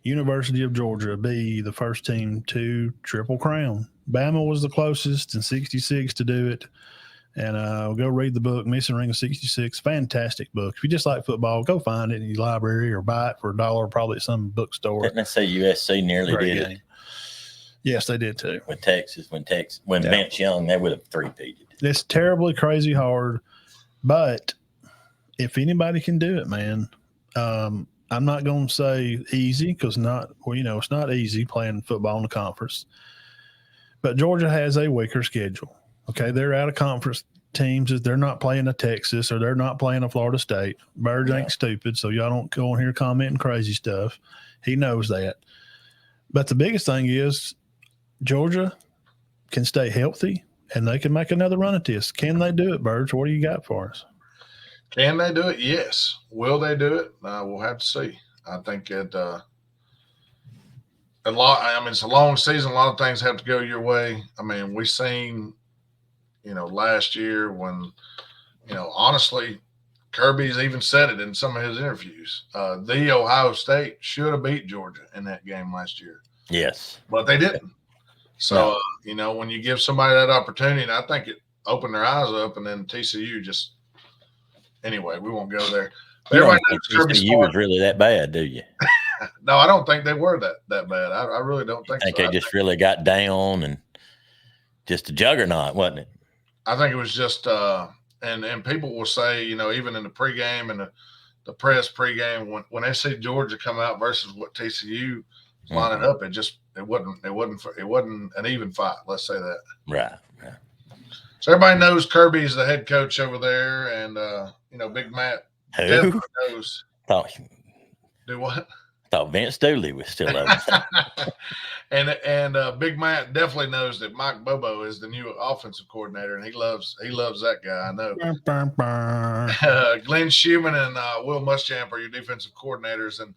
University of Georgia be the first team to Triple Crown. Bama was the closest in 66 to do it. And go read the book, Missing Ring of 66. Fantastic book. If you just like football, go find it in your library or buy it for $1, probably at some bookstore. Didn't I say USC nearly Great did game. it? Yes, they did too. With Texas, when Vince Young, they would have three-peated. It's terribly crazy hard, but if anybody can do it, man, I'm not going to say easy because it's not easy playing football in the conference. But Georgia has a weaker schedule. Okay, they're out of conference teams. They're not playing a Texas or they're not playing a Florida State. Birds ain't stupid, so y'all don't go on here commenting crazy stuff. He knows that. But the biggest thing is Georgia can stay healthy and they can make another run at this. Can they do it, Birds? What do you got for us? Can they do it? Yes. Will they do it? We'll have to see. I think it's a long season. A lot of things have to go your way. I mean, we've seen – last year when, honestly, Kirby's even said it in some of his interviews. The Ohio State should have beat Georgia in that game last year. Yes. But they didn't. So, when you give somebody that opportunity, and I think it opened their eyes up, and then TCU just – anyway, we won't go there. You don't think TCU was really that bad, do you? No, I don't think they were that bad. I really don't think so. I think they just really got down and just a juggernaut, wasn't it? I think it was just and people will say, even in the pregame and the press pregame, when they see Georgia come out versus what TCU was lining up, it wasn't an even fight. Let's say that. Right. So everybody knows Kirby's the head coach over there, and Big Matt knows. Do what? I thought Vince Dooley was still over there. and Big Matt definitely knows that Mike Bobo is the new offensive coordinator, and he loves that guy. I know. Glenn Schumann and Will Muschamp are your defensive coordinators, and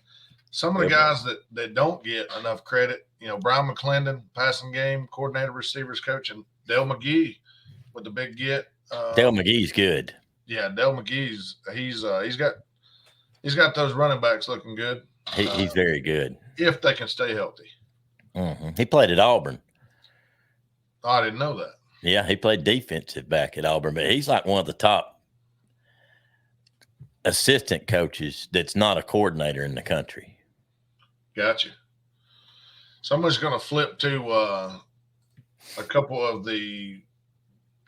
some of the guys that don't get enough credit, Brian McClendon, passing game coordinator, receivers coach, and Dale McGee with the big get. Dale McGee's good. Yeah, Dale McGee's he's got those running backs looking good. He's very good if they can stay healthy. Mm-hmm. He played at Auburn. Oh, I didn't know that. Yeah, he played defensive back at Auburn, but he's like one of the top assistant coaches that's not a coordinator in the country. Gotcha. So I'm just going to flip to a couple of the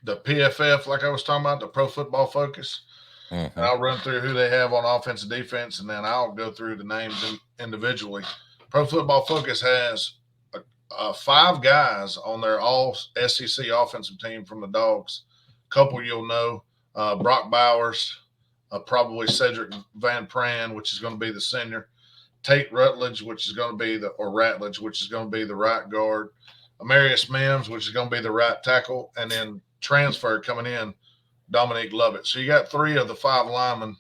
PFF, like I was talking about, the Pro Football Focus. Mm-hmm. And I'll run through who they have on offense and defense, and then I'll go through the names individually. Pro Football Focus has 5 guys on their all SEC offensive team from the Dawgs. A couple you'll know, Brock Bowers, probably Cedric Van Pran, which is going to be the senior, Tate Rutledge, which is going to be Ratledge, which is going to be the right guard, Amarius Mims, which is going to be the right tackle, and then transfer coming in, Dominique Lovett. So you got 3 of the 5 linemen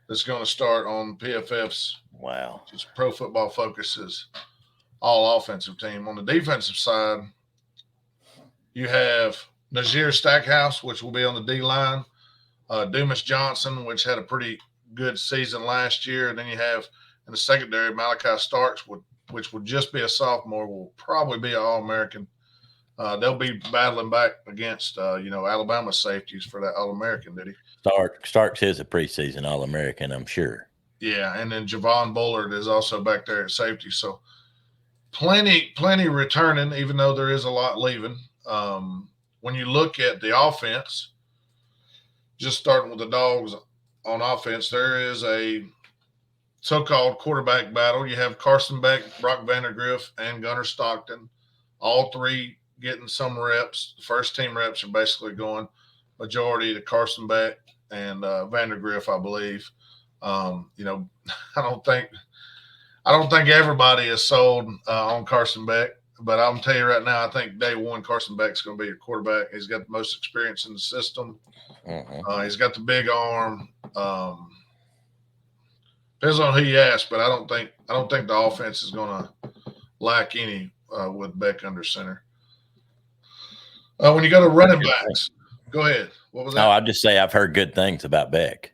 that's going to start on PFF's just Pro Football Focus's all offensive team. On the defensive side, you have Najir Stackhouse, which will be on the D line, Dumas Johnson, which had a pretty good season last year, and then you have in the secondary Malachi Starks, which would just be a sophomore, will probably be an All-American. They'll be battling back against, Alabama safeties for that All-American, did he? Starks is a preseason All-American, I'm sure. Yeah, and then Javon Bullard is also back there at safety. So plenty returning, even though there is a lot leaving. When you look at the offense, just starting with the Dawgs on offense, there is a so-called quarterback battle. You have Carson Beck, Brock Vandergriff, and Gunnar Stockton, all 3 getting some reps. The first team reps are basically going majority to Carson Beck and Vandergriff, I believe. I don't think everybody is sold on Carson Beck, but I'm gonna tell you right now, I think day one Carson Beck's going to be your quarterback. He's got the most experience in the system. Mm-hmm. He's got the big arm. Depends on who you ask, but I don't think the offense is going to lack any with Beck under center. When you go to running backs, go ahead. What was that? No, I'll just say I've heard good things about Beck.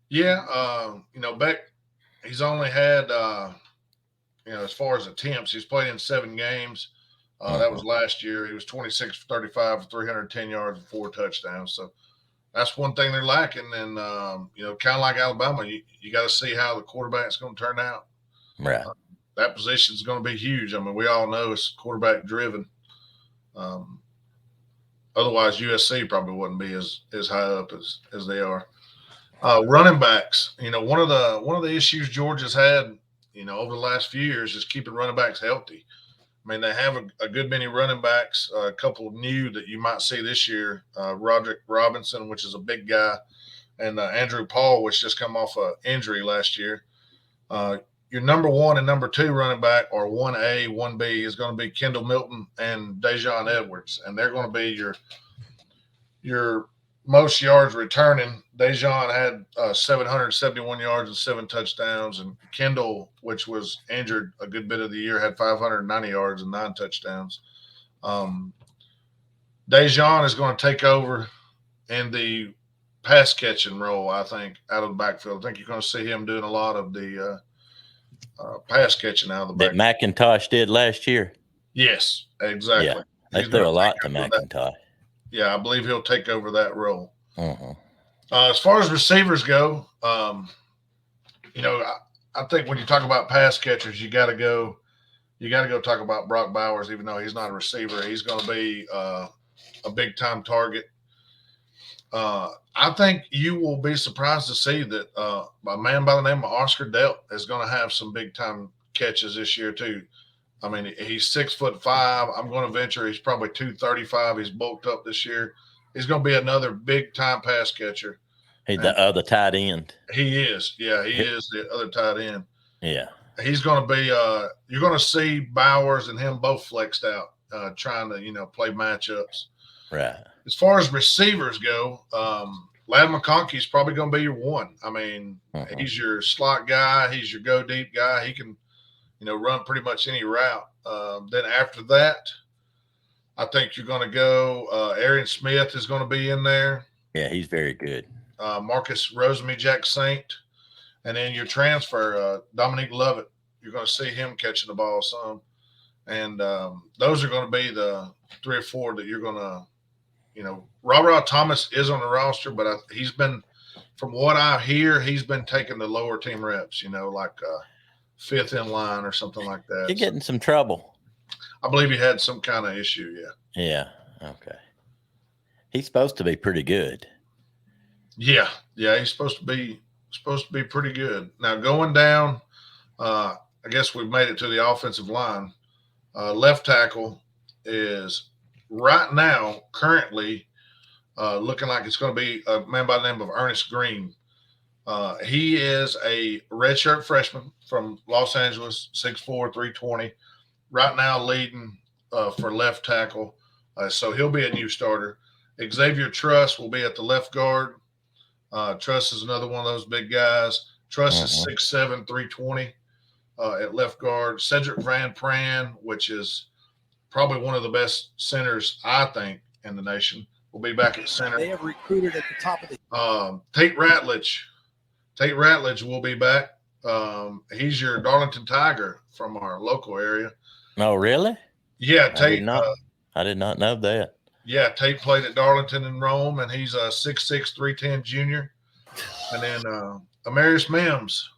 Yeah, Beck, he's only had as far as attempts, he's played in 7 games. That was last year. He was 26 for 35 for 310 yards and 4 touchdowns. So that's one thing they're lacking. And kind of like Alabama, you got to see how the quarterback's going to turn out. Right. That position is going to be huge. I mean, we all know it's quarterback driven. Otherwise, USC probably wouldn't be as high up as they are. Running backs, one of the issues Georgia's had, over the last few years is keeping running backs healthy. I mean, they have a good many running backs, a couple new that you might see this year. Roderick Robinson, which is a big guy, and Andrew Paul, which just come off an injury last year. Your number 1 and number 2 running back, or 1A, 1B, is going to be Kendall Milton and Dejon Edwards, and they're going to be your most yards returning. Dejon had 771 yards and 7 touchdowns, and Kendall, which was injured a good bit of the year, had 590 yards and 9 touchdowns. Dejon is going to take over in the pass catching role, I think, out of the backfield. I think you're going to see him doing a lot of the pass catching out of the backfield. That McIntosh did last year? Yes, exactly. Yeah, they threw a lot to McIntosh. Yeah, I believe he'll take over that role. As far as receivers go, I think when you talk about pass catchers, you got to go talk about Brock Bowers. Even though he's not a receiver, he's going to be a big time target. I think you will be surprised to see that a man by the name of Oscar Delp is going to have some big time catches this year too. I mean, he's 6'5". I'm going to venture he's probably 235. He's bulked up this year. He's going to be another big time pass catcher. He's the other tight end. He is. Yeah, he is the other tight end. Yeah. He's going to be you're going to see Bowers and him both flexed out trying to, play matchups. Right. As far as receivers go, Ladd McConkey is probably going to be your one. I mean, he's your slot guy. He's your go deep guy. He can, run pretty much any route. Then after that, I think you're going to go Arian Smith is going to be in there. Yeah, he's very good. Marcus Rosemy-Jack-Saint. And then your transfer, Dominique Lovett, you're going to see him catching the ball some. And those are going to be the 3 or 4 that you're going to, Robert Thomas is on the roster, but he's been, from what I hear, he's been taking the lower team reps, like 5th in line or something like that. You're getting some trouble. I believe he had some kind of issue, yeah. Yeah, okay. He's supposed to be pretty good. Yeah, he's supposed to be pretty good. Now going down, I guess we've made it to the offensive line. Left tackle is right now currently looking like it's going to be a man by the name of Ernest Green. He is a redshirt freshman from Los Angeles, 6'4", 320. Right now leading for left tackle. So he'll be a new starter. Xavier Truss will be at the left guard. Truss is another one of those big guys. Truss is 6'7", 320 at left guard. Cedric Van Pran, which is probably one of the best centers, I think, in the nation, will be back at center. They have recruited at the top of the Tate Ratledge will be back. He's your Darlington Tiger from our local area. Oh, really? Yeah, Tate. I did not know that. Yeah, Tate played at Darlington in Rome, and he's a 6'6", 310 junior. And then Amarius Mims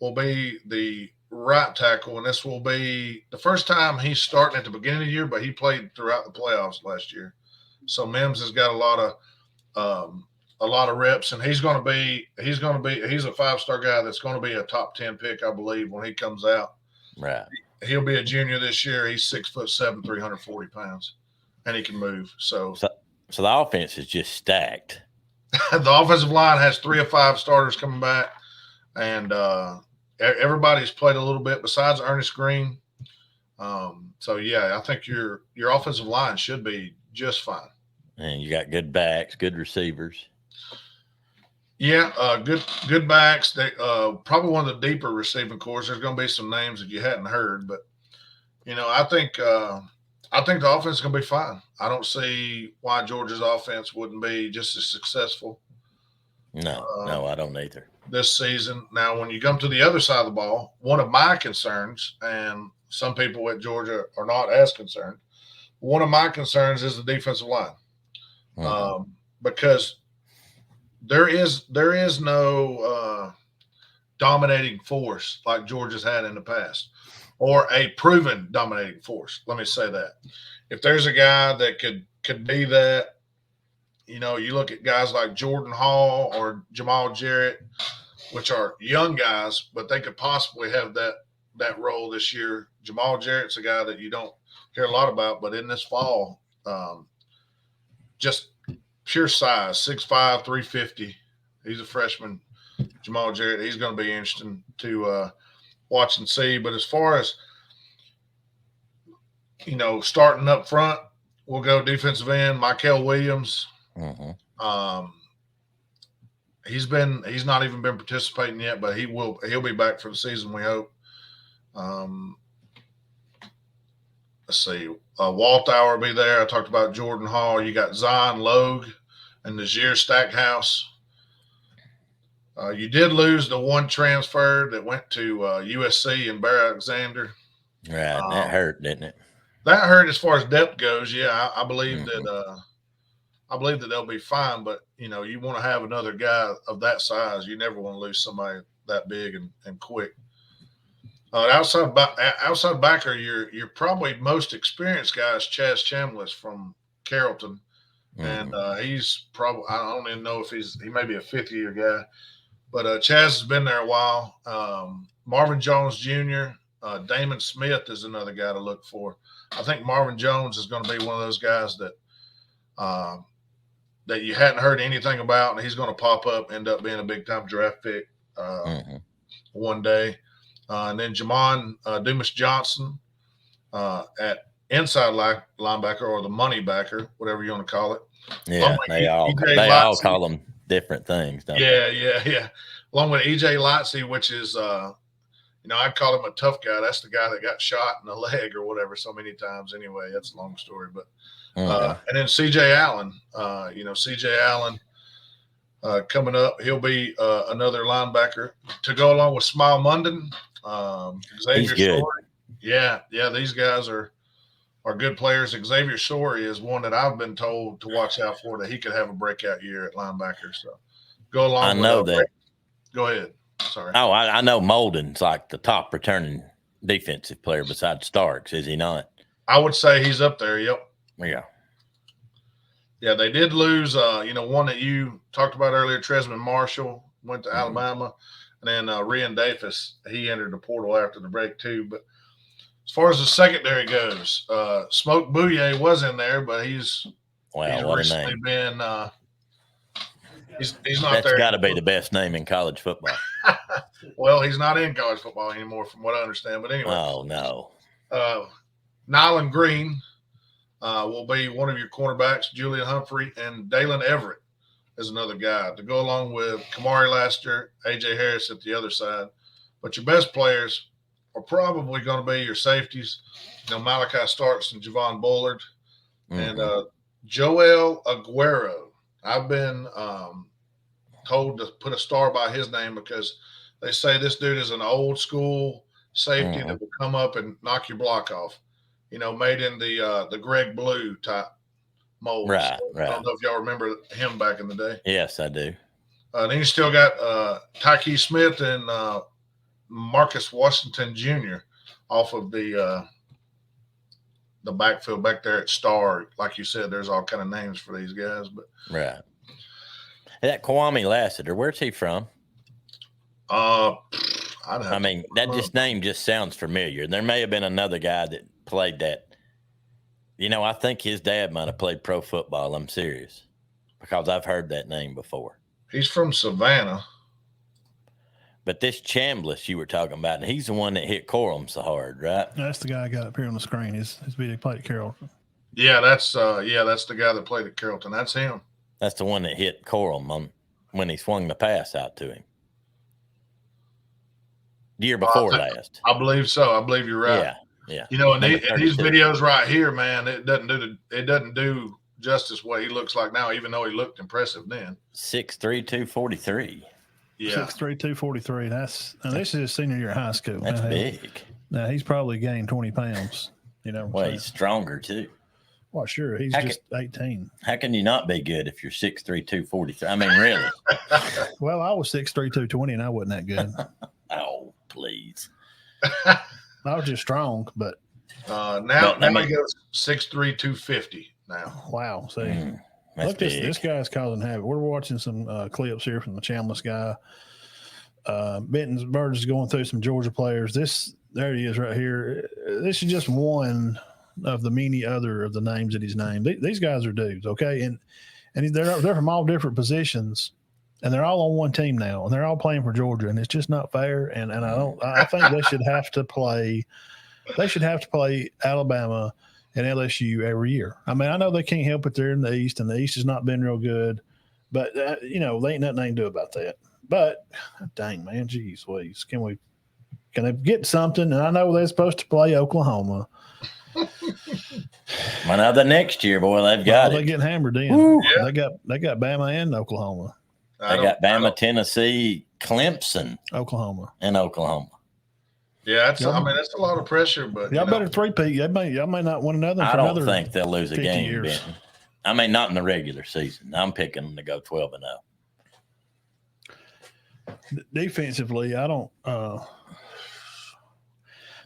will be the right tackle, and this will be the first time he's starting at the beginning of the year, but he played throughout the playoffs last year. So Mims has got a lot of reps, and he's a 5-star guy that's going to be a top 10 pick, I believe, when he comes out. Right. He'll be a junior this year. He's 6'7", 340 pounds, and he can move. So the offense is just stacked. The offensive line has 3 or 5 starters coming back, and everybody's played a little bit besides Ernest Green. So yeah, I think your offensive line should be just fine. And you got good backs, good receivers. Yeah, good backs. They probably one of the deeper receiving corps. There's going to be some names that you hadn't heard, but I think the offense is going to be fine. I don't see why Georgia's offense wouldn't be just as successful. No, I don't either. This season. Now, when you come to the other side of the ball, one of my concerns, and some people at Georgia are not as concerned, one of my concerns is the defensive line. Because there is no dominating force like Georgia's had in the past, or a proven dominating force. Let me say that. If there's a guy that could be that, you look at guys like Jordan Hall or Jamal Jarrett, which are young guys, but they could possibly have that role this year. Jamal Jarrett's a guy that you don't hear a lot about, but in this fall, just pure size, 6'5", 350. He's a freshman. Jamal Jarrett, he's going to be interesting to watch and see. But as far as, starting up front, we'll go defensive end, Michael Williams. He's not even been participating yet, but he'll be back for the season, we hope. Let's see. Walthour will be there. I talked about Jordan Hall. You got Zion Logue and Nazir Stackhouse. You did lose the one transfer that went to USC and Bear Alexander. Right. That hurt, didn't it? That hurt as far as depth goes. Yeah, I believe that they'll be fine, but you want to have another guy of that size. You never want to lose somebody that big and quick. Outside backer, your probably most experienced guy is Chaz Chambliss from Carrollton, and he's probably, I don't even know if he may be a fifth-year guy, but Chaz has been there a while. Marvin Jones Jr., Damon Smith is another guy to look for. I think Marvin Jones is going to be one of those guys that you hadn't heard anything about, and he's going to pop up, end up being a big-time draft pick one day. And then Jamon Dumas Johnson at inside linebacker, or the money backer, whatever you want to call it. Yeah, they all call them different things, don't they? Yeah. Along with E.J. Lightsey, which is, I'd call him a tough guy. That's the guy that got shot in the leg or whatever so many times anyway. That's a long story. But and then C.J. Allen, C.J. Allen coming up. He'll be another linebacker to go along with Smile Munden. Xavier He's good. Story. Yeah, these guys are good players. Xavier Story is one that I've been told to watch out for, that he could have a breakout year at linebacker. So go along. I know that. Go ahead. Sorry. Oh, I know Molden's like the top returning defensive player besides Starks, is he not? I would say he's up there. Yep. Yeah. Yeah, they did lose. One that you talked about earlier, Tresman Marshall went to Alabama. And then Rian Davis, he entered the portal after the break too. But as far as the secondary goes, Smoke Bouye was in there, but he's recently been he's not That's there. That's got to be the best name in college football. Well, he's not in college football anymore, from what I understand. But anyway, oh no. Nyland Green will be one of your cornerbacks. Julian Humphrey and Dalen Everett is another guy to go along with Kamari Laster, A.J. Harris at the other side. But your best players are probably going to be your safeties, Malachi Starks and Javon Bullard. And Joel Aguero. I've been told to put a star by his name because they say this dude is an old school safety that will come up and knock your block off, made in the Greg Blue type mold. Right. I don't know if y'all remember him back in the day. Yes, I do. Then you still got Tyke Smith and Marcus Washington Jr. off of the backfield back there at Star. Like you said, there's all kind of names for these guys. But right. That Kwame Lassiter, where's he from? That name just sounds familiar. There may have been another guy that played that. I think his dad might have played pro football. I'm serious, because I've heard that name before. He's from Savannah. But this Chambliss you were talking about, he's the one that hit Corum so hard, right? That's the guy I got up here on the screen. His video played at Carrollton. Yeah, that's the guy that played at Carrollton. That's him. That's the one that hit Corum when he swung the pass out to him. Year before last. I believe so. I believe you're right. Yeah. And these videos right here, man, it doesn't do justice what he looks like now, even though he looked impressive then. 6'3", 243. Yeah. 6'3", 243. This is his senior year of high school. That's big. Now, he's probably gained 20 pounds. You know, well, he's stronger, too. Well, sure. He's just 18. How can you not be good if you're 6'3", 243? I mean, really? Well, I was 6'3", 220, and I wasn't that good. Oh, please. I was just strong, but now he goes 6'3", 250 now. Wow. See, look, this guy's causing havoc. We're watching some clips here from the Chambliss guy. Benton's Bird is going through some Georgia players. There he is right here. This is just one of the many other of the names that he's named. These guys are dudes, okay? And they're from all different positions, and they're all on one team now, and they're all playing for Georgia, and it's just not fair. And I think they should have to play. They should have to play Alabama and LSU every year. I mean, I know they can't help it. They're in the East, and the East has not been real good. But, they ain't nothing they can do about that. But, dang, man, geez, please. Can they get something? And I know they're supposed to play Oklahoma. Well, now the next year, boy, they've got it. They're getting hammered in. Yeah. They got Bama and Oklahoma. They got Bama, Tennessee, Clemson, Oklahoma. and Oklahoma. Yeah, that's a lot of pressure. But y'all better three-peat. Y'all may not win another. I don't think they'll lose a game, years. Benton. I mean, not in the regular season. I'm picking them to go 12-0. Defensively, I don't know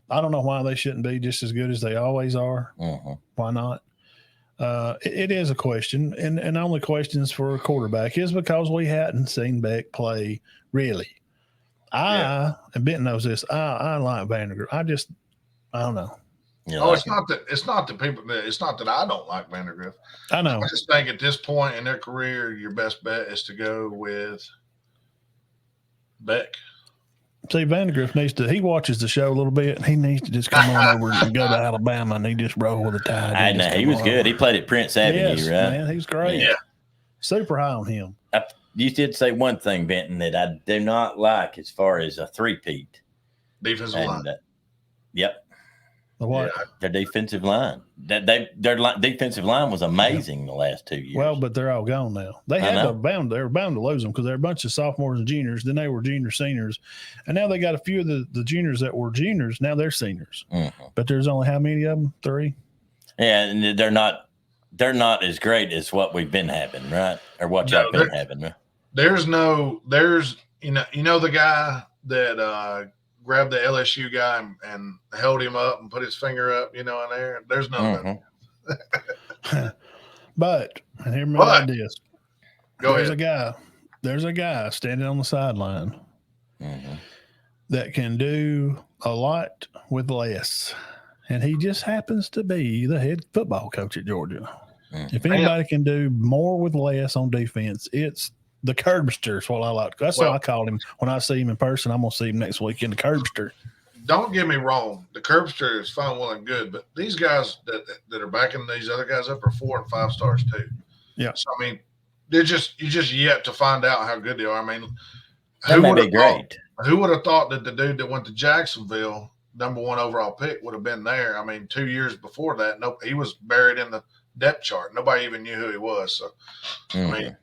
why they shouldn't be just as good as they always are. Mm-hmm. Why not? It is a question, and the only questions for a quarterback is because we hadn't seen Beck play really. And Benton knows this. I like Vandergriff. I don't know. It's not that I don't like Vandergriff. I know. I just think at this point in their career, your best bet is to go with Beck. See, Vandergriff he watches the show a little bit, and he needs to just come on over and go to Alabama, and he just roll with the tide. I know. He was good. He played at Prince Avenue, right? Man, he's great. Yeah. Super high on him. You did say one thing, Benton, that I do not like as far as a three-peat. Defensive line. Yep. The what? Yeah. Their defensive line. Their defensive line was amazing the last 2 years. Well, but they're all gone now. They were bound to lose them because they're a bunch of sophomores and juniors. Then they were junior seniors, and now they got a few of the juniors that were juniors. Now they're seniors. Mm-hmm. But there's only how many of them? 3. Yeah, and they're not as great as what we've been having, right? Or what y'all been having, right? There's the guy that grabbed the LSU guy and held him up and put his finger up, in there. There's no. But and hear me like this. There's ahead. There's a guy standing on the sideline that can do a lot with less. And he just happens to be the head football coach at Georgia. If anybody can do more with less on defense, it's the curbster is what I like. That's what I call him. When I see him in person, I'm going to see him next week in the curbster. Don't get me wrong. The curbster is fine, well, and good. But these guys that are backing these other guys up are 4 and 5 stars too. Yeah. So, I mean, you're just yet to find out how good they are. I mean, that may be great. Who would have thought that the dude that went to Jacksonville, number 1 overall pick, would have been there? I mean, 2 years before that, he was buried in the depth chart. Nobody even knew who he was. So, I mean,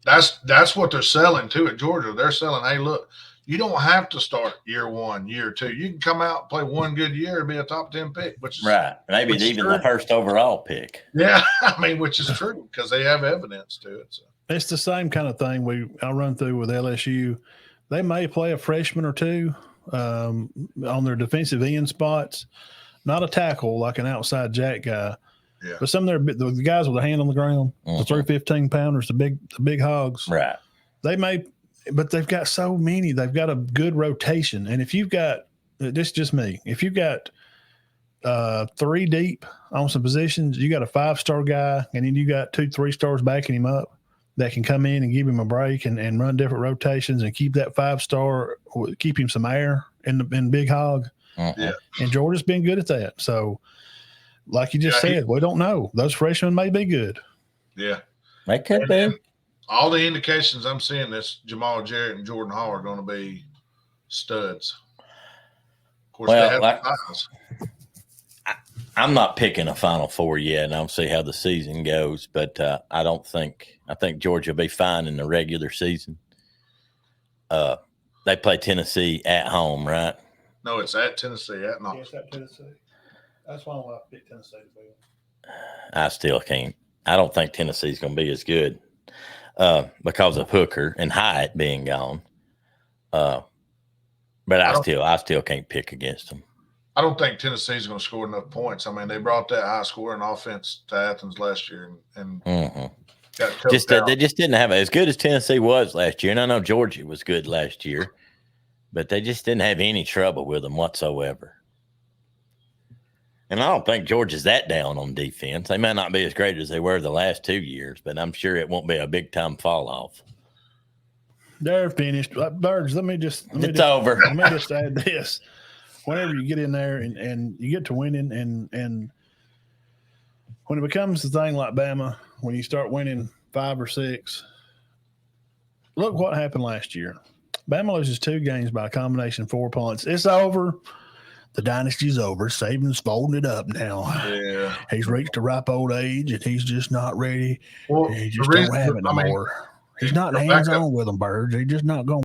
that's what they're selling too at Georgia. They're selling, hey, look, you don't have to start year 1, year 2. You can come out and play one good year and be a top 10 pick, which is right. Maybe even the first overall pick. Yeah, I mean, which is true because they have evidence to it. So. It's the same kind of thing I run through with LSU. They may play a freshman or two on their defensive end spots, not a tackle like an outside jack guy. Yeah. But some of the guys with a hand on the ground, the 315 pounders, the big hogs, right? They may, but they've got so many. They've got a good rotation, and if you've got this, just me, if you've got 3 deep on some positions, you got a 5-star guy, and then you got 2 3-stars backing him up that can come in and give him a break and run different rotations and keep that 5-star, keep him some air in big hog. Yeah. And Georgia's been good at that. So. Like you just said, we don't know. Those freshmen may be good. Yeah. They could be. All the indications I'm seeing is Jamal Jarrett and Jordan Hall are going to be studs. Of course, they have the files. I'm not picking a Final Four yet, and I'll see how the season goes. But I think Georgia will be fine in the regular season. They play Tennessee at home, right? No, it's at Tennessee. At Knoxville. Yeah, it's at Tennessee. That's why I picked Tennessee to beat. I still can't. I don't think Tennessee's going to be as good because of Hooker and Hyatt being gone. But I still can't pick against them. I don't think Tennessee's going to score enough points. I mean, they brought that high scoring offense to Athens last year, and got choked out. They just didn't have it as good as Tennessee was last year. And I know Georgia was good last year, but they just didn't have any trouble with them whatsoever. And I don't think Georgia's that down on defense. They might not be as great as they were the last 2 years, but I'm sure it won't be a big time fall off. They're finished. Birds, It's over. Let me just add this. Whenever you get in there and you get to winning and when it becomes a thing like Bama, when you start winning 5 or 6, look what happened last year. Bama loses 2 games by a combination of 4 points. It's over. The dynasty's over. Saban's folding it up now. Yeah. He's reached a ripe old age, and he's just not ready. Well, He just don't have it no more. He's not hands-on with them, Birds. He's just not going